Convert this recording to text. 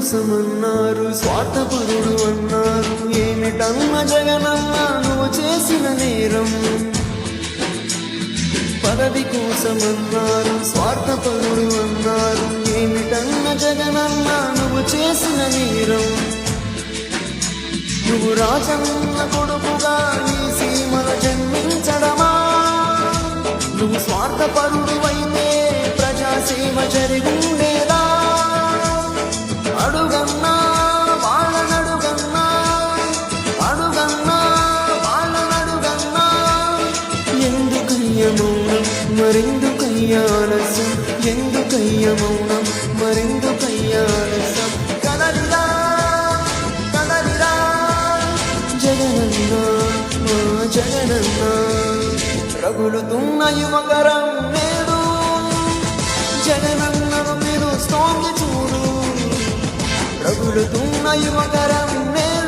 కోసమన్నారు, స్వార్థపరుడు అన్నారు. ఏమిటన్న జగనన్న నువ్వు చేసిన నేరం? పదవి కోసమన్నారు, స్వార్థపరుడు అన్నారు. ఏమిటన్న జగనన్న నువ్వు చేసిన నేరం? నువ్వు రాజన్న కొడుకుగా ఈ సీమల జన్మించడమా? నువ్వు స్వార్థపరుడు అయితే ప్రజాసేవ జరిగుండేదా? అడుగన్నా వాళ్ళనడుగన్నా, అడుగన్నా వాళ్ళనడుగన్నా. ఎందుకయ్య మౌనం మరెందుకయ్య ఆలస్యం? ఎందుకయ్య మౌనం మరెందుకయ్య ఆలస్యం? కదలిరా కదలిరా జగనన్నా, మా జగనన్నా. రగులుతున్న యువకరం నేడు జగనన్నను పిలుస్తోంది చూడు. రగులుతున్న యువకరం నేడు